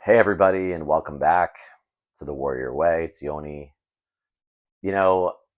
Hey, everybody, and welcome back to the Warrior Way. It's Yoni.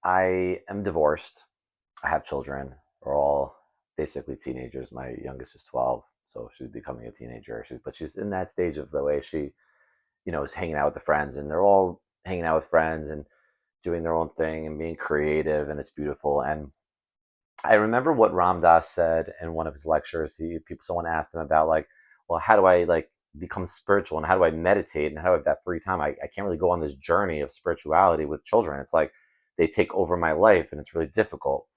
I am divorced. I have children. We're all basically teenagers. My youngest is 12, so she's becoming a teenager. But she's in that stage of the way she is hanging out with the friends, and they're all hanging out with friends and doing their own thing and being creative, and it's beautiful. And I remember what Ram Dass said in one of his lectures. Someone asked him about like, well, how do I like become spiritual and how do I meditate and how do I have that free time? I can't really go on this journey of spirituality with children. It's like they take over my life and it's really difficult.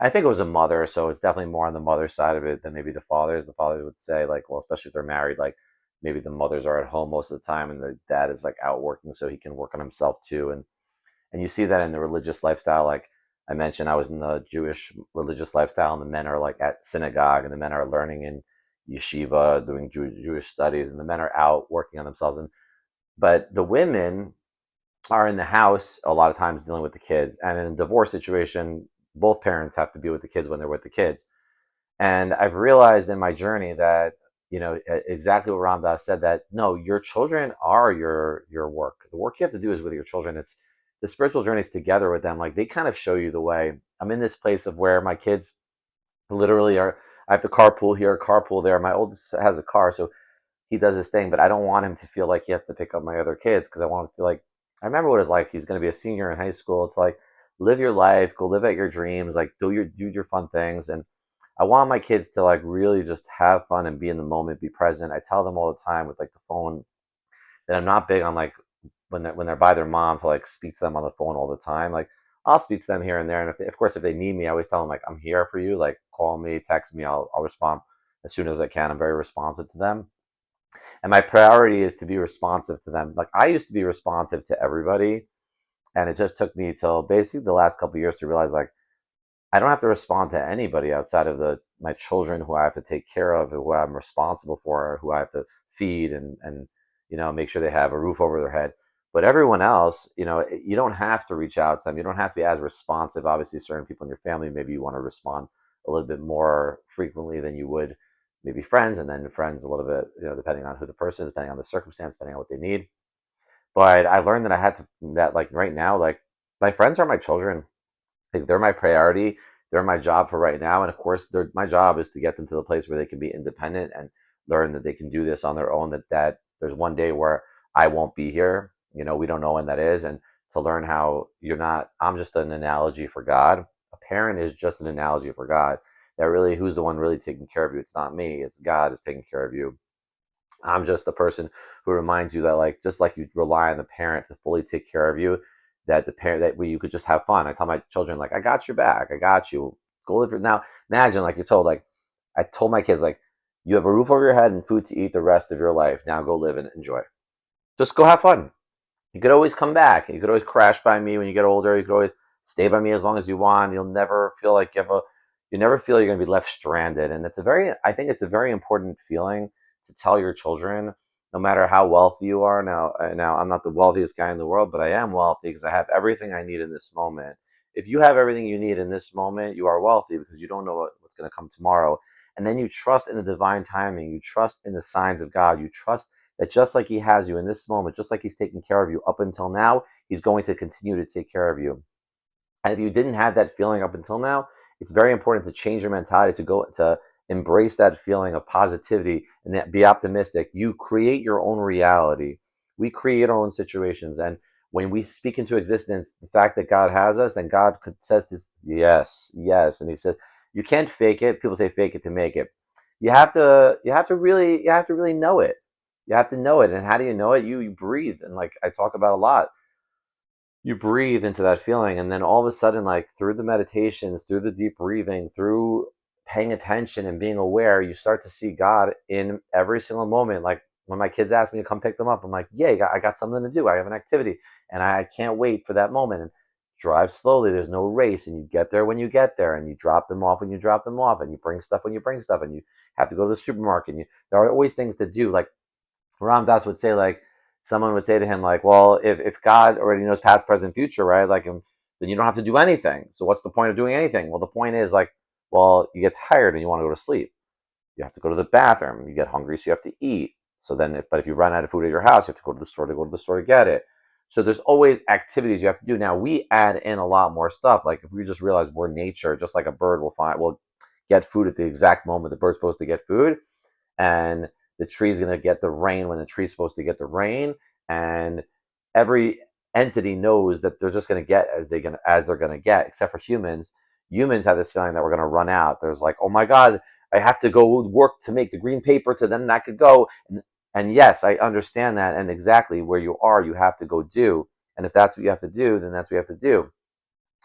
I think it was a mother, so it's definitely more on the mother side of it than maybe the fathers. The fathers would say like, well, especially if they're married, like maybe the mothers are at home most of the time and the dad is like out working so he can work on himself too. And you see that in the religious lifestyle. Like I mentioned, I was in the Jewish religious lifestyle, and the men are like at synagogue, and the men are learning in yeshiva, doing Jewish studies, and the men are out working on themselves. But the women are in the house a lot of times dealing with the kids. And in a divorce situation, both parents have to be with the kids when they're with the kids. And I've realized in my journey that exactly what Ram Dass said, that no, your children are your work. The work you have to do is with your children. It's the spiritual journeys together with them. Like they kind of show you the way. I'm in this place of where my kids literally are. I have to carpool here, carpool there. My oldest has a car, so he does his thing. But I don't want him to feel like he has to pick up my other kids because I want him to feel like I remember what it's like. He's going to be a senior in high school. It's like live your life, go live out your dreams, like do your fun things. And I want my kids to like really just have fun and be in the moment, be present. I tell them all the time with like the phone that I'm not big on like when they're by their mom to like speak to them on the phone all the time. Like I'll speak to them here and there, and of course if they need me, I always tell them like I'm here for you. Like call me, text me, I'll respond as soon as I can. I'm very responsive to them, and my priority is to be responsive to them. Like I used to be responsive to everybody, and it just took me till basically the last couple of years to realize like I don't have to respond to anybody outside of the my children who I have to take care of, who I'm responsible for, who I have to feed and make sure they have a roof over their head. But everyone else, you don't have to reach out to them. You don't have to be as responsive. Obviously, certain people in your family, maybe you want to respond a little bit more frequently than you would maybe friends, and then friends a little bit, depending on who the person is, depending on the circumstance, depending on what they need. But I learned that I had to that like right now, like my friends are my children. Like they're my priority. They're my job for right now. And of course, my job is to get them to the place where they can be independent and learn that they can do this on their own. That there's one day where I won't be here. We don't know when that is. And to learn how you're not. I'm just an analogy for God. A parent is just an analogy for God. That really, who's the one really taking care of you? It's not me. It's God is taking care of you. I'm just the person who reminds you that, like, just like you rely on the parent to fully take care of you, that the parent that you could just have fun. I tell my children, like, I got your back, I got you. Go live it now. Imagine, like, you're told, like, I told my kids, like, you have a roof over your head and food to eat the rest of your life. Now go live and enjoy. Just go have fun. You could always come back. You could always crash by me when you get older. You could always stay by me as long as you want. You'll never feel like you never feel you're going to be left stranded. And I think it's a very important feeling to tell your children, no matter how wealthy you are. Now I'm not the wealthiest guy in the world, but I am wealthy because I have everything I need in this moment. If you have everything you need in this moment, you are wealthy because you don't know what's going to come tomorrow. And then you trust in the divine timing. You trust in the signs of God. You trust that just like he has you in this moment, just like he's taking care of you up until now, he's going to continue to take care of you. And if you didn't have that feeling up until now, it's very important to change your mentality, to embrace that feeling of positivity and that be optimistic. You create your own reality. We create our own situations. And when we speak into existence the fact that God has us, then God says this, yes, yes. And he says, you can't fake it. People say fake it to make it. You have to really know it. You have to know it. And how do you know it? You breathe. And like I talk about a lot, you breathe into that feeling, and then all of a sudden, like through the meditations, through the deep breathing, through paying attention and being aware, you start to see God in every single moment. Like when my kids ask me to come pick them up, I'm like, yay, I got something to do, I have an activity, and I can't wait for that moment. And drive slowly, there's no race, and you get there when you get there, and you drop them off when you drop them off, and you bring stuff when you bring stuff, and you have to go to the supermarket, and there are always things to do. Like Ram Dass would say, like, someone would say to him, like, well, if God already knows past, present, future, right? Like, then you don't have to do anything. So what's the point of doing anything? Well, the point is, like, well, you get tired and you want to go to sleep. You have to go to the bathroom. You get hungry, so you have to eat. So then, but if you run out of food at your house, you have to go to the store to get it. So there's always activities you have to do. Now we add in a lot more stuff. Like if we just realize we're nature, just like a bird will get food at the exact moment the bird's supposed to get food, and the tree's going to get the rain when the tree's supposed to get the rain, and every entity knows that they're just going to get as they're going to get, except for humans. Humans have this feeling that we're going to run out. There's like, oh my god, I have to go work to make the green paper to then I could go. And yes, I understand that, and exactly where you are, you have to go do. And if that's what you have to do, then that's what you have to do.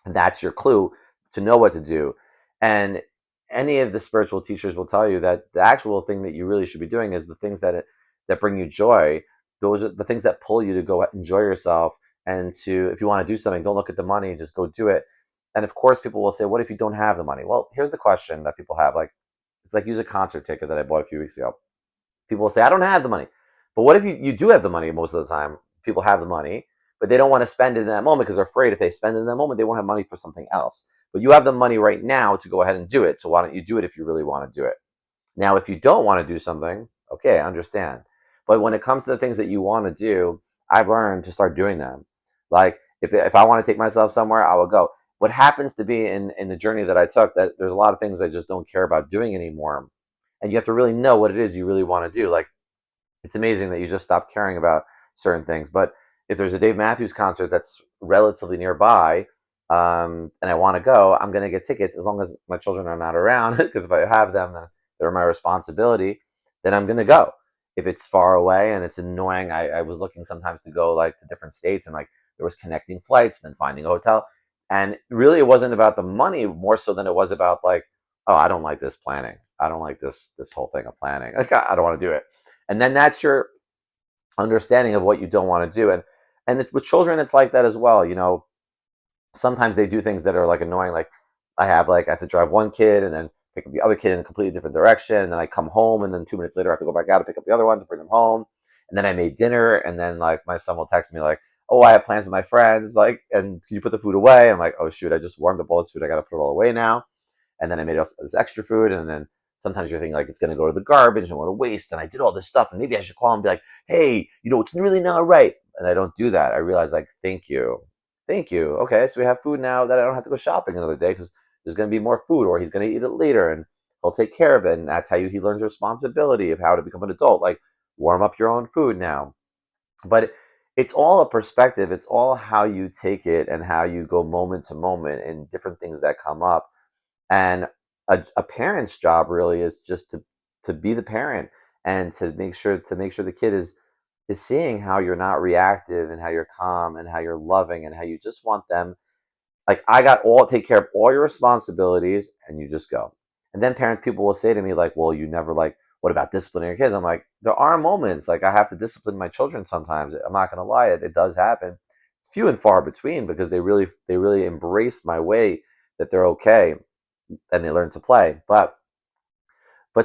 And that's your clue to know what to do. And any of the spiritual teachers will tell you that the actual thing that you really should be doing is the things that bring you joy. Those are the things that pull you to go enjoy yourself, and to, if you want to do something, don't look at the money, just go do it. And of course, people will say, what if you don't have the money? Well, here's the question that people have. Like, it's like, use a concert ticket that I bought a few weeks ago. People will say, I don't have the money. But what if you do have the money? Most of the time, people have the money, but they don't want to spend it in that moment because they're afraid if they spend it in that moment, they won't have money for something else. But you have the money right now to go ahead and do it. So why don't you do it if you really want to do it? Now, if you don't want to do something, okay, I understand. But when it comes to the things that you want to do, I've learned to start doing them. Like if I want to take myself somewhere, I will go. What happens to be in the journey that I took, that there's a lot of things I just don't care about doing anymore. And you have to really know what it is you really want to do. Like, it's amazing that you just stop caring about certain things. But if there's a Dave Matthews concert that's relatively nearby, and I want to go, I'm going to get tickets as long as my children are not around. Because if I have them, then they're my responsibility. Then I'm going to go. If it's far away and it's annoying, I was looking sometimes to go like to different states, and like there was connecting flights and then finding a hotel. And really, it wasn't about the money more so than it was about like, oh, I don't like this planning. I don't like this whole thing of planning. Like, I don't want to do it. And then that's your understanding of what you don't want to do. And with children, it's like that as well. You know, sometimes they do things that are like annoying. Like I have to drive one kid and then pick up the other kid in a completely different direction. And then I come home, and then 2 minutes later I have to go back out to pick up the other one to bring them home. And then I made dinner, and then like my son will text me like, "Oh, I have plans with my friends. Like, and can you put the food away?" I'm like, "Oh shoot, I just warmed up all this food. I got to put it all away now." And then I made this extra food, and then sometimes you're thinking like it's going to go to the garbage and want to waste, and I did all this stuff, and maybe I should call and be like, hey, it's really not right. And I don't do that. I realize like, thank you, okay, so we have food now that I don't have to go shopping another day because there's going to be more food, or he's going to eat it later, and he'll take care of it. And that's how he learns responsibility of how to become an adult. Like, warm up your own food now. But it's all a perspective. It's all how you take it and how you go moment to moment and different things that come up. And a parent's job really is just to be the parent, and to make sure the kid is seeing how you're not reactive, and how you're calm, and how you're loving, and how you just want them, like, I got all take care of all your responsibilities, and you just go. And then parents people will say to me like, well, you never, like, what about disciplining your kids? I'm like, there are moments like I have to discipline my children sometimes. I'm not going to lie, it does happen. It's few and far between, because they really embrace my way, that they're okay, and they learn to play. But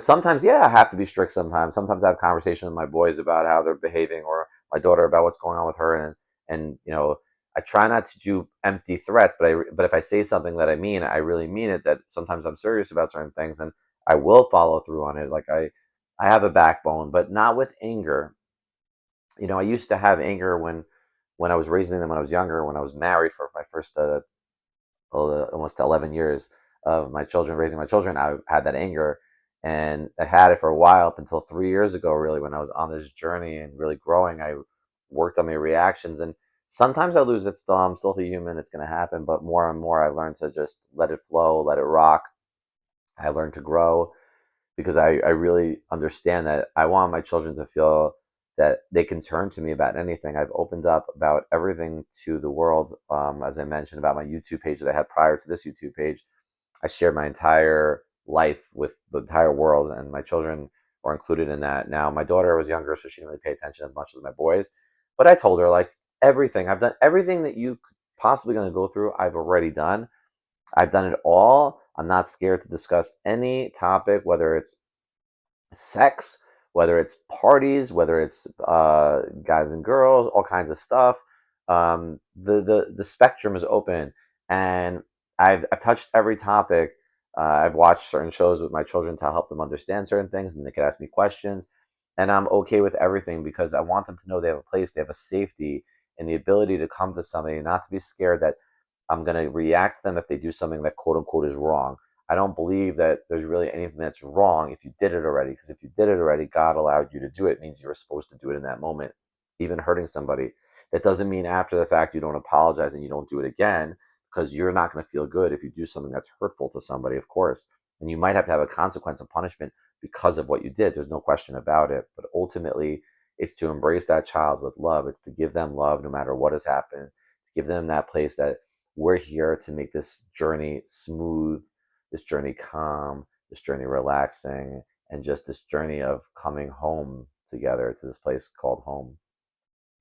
sometimes, yeah, I have to be strict sometimes. Sometimes I have conversations with my boys about how they're behaving, or my daughter about what's going on with her. And I try not to do empty threats, but if I say something that I mean, I really mean it. That sometimes I'm serious about certain things, and I will follow through on it. Like, I have a backbone, but not with anger. I used to have anger when I was raising them when I was younger, when I was married for my first almost 11 years of my children, raising my children. I had that anger, and I had it for a while, up until 3 years ago, really, when I was on this journey and really growing. I worked on my reactions, and sometimes I lose it still. I'm still a human. It's going to happen. But more and more, I learned to just let it flow, let it rock. I learned to grow, because I really understand that I want my children to feel that they can turn to me about anything. I've opened up about everything to the world. As I mentioned about my YouTube page that I had prior to this YouTube page, I shared my entire life with the entire world, and my children were included in that. Now, my daughter was younger, so she didn't really pay attention as much as my boys. But I told her, like, everything. I've done everything that you could possibly going to go through. I've already done. I've done it all. I'm not scared to discuss any topic, whether it's sex, whether it's parties, whether it's guys and girls, all kinds of stuff. The spectrum is open, and I've touched every topic. I've watched certain shows with my children to help them understand certain things, and they could ask me questions. And I'm okay with everything because I want them to know they have a place, they have a safety, and the ability to come to somebody, not to be scared that I'm going to react to them if they do something that quote unquote is wrong. I don't believe that there's really anything that's wrong if you did it already, because if you did it already, God allowed you to do it. It means you were supposed to do it in that moment, even hurting somebody. That doesn't mean after the fact you don't apologize and you don't do it again, because you're not going to feel good if you do something that's hurtful to somebody, of course. And you might have a consequence of punishment because of what you did. There's no question about it. But ultimately, it's to embrace that child with love. It's to give them love no matter what has happened, to give them that place that we're here to make this journey smooth, this journey calm, this journey relaxing, and just this journey of coming home together to this place called home.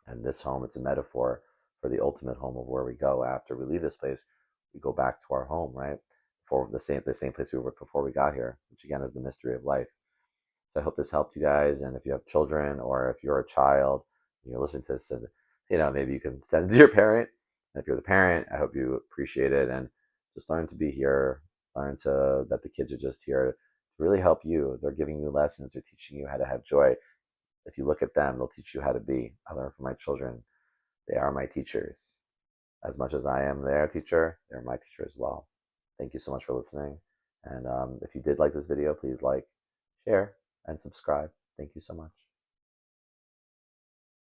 And this home, it's a metaphor for the ultimate home of where we go after we leave this place. We go back to our home, right? For the same place we were before we got here, which again is the mystery of life. So I hope this helped you guys. And if you have children or if you're a child, you're listening to this, and maybe you can send it to your parent. And if you're the parent, I hope you appreciate it and just learn to be here. Learn to that the kids are just here to really help you. They're giving you lessons. They're teaching you how to have joy. If you look at them, they'll teach you how to be. I learn from my children. They are my teachers. As much as I am their teacher, they're my teacher as well. Thank you so much for listening. And if you did like this video, please like, share, and subscribe. Thank you so much.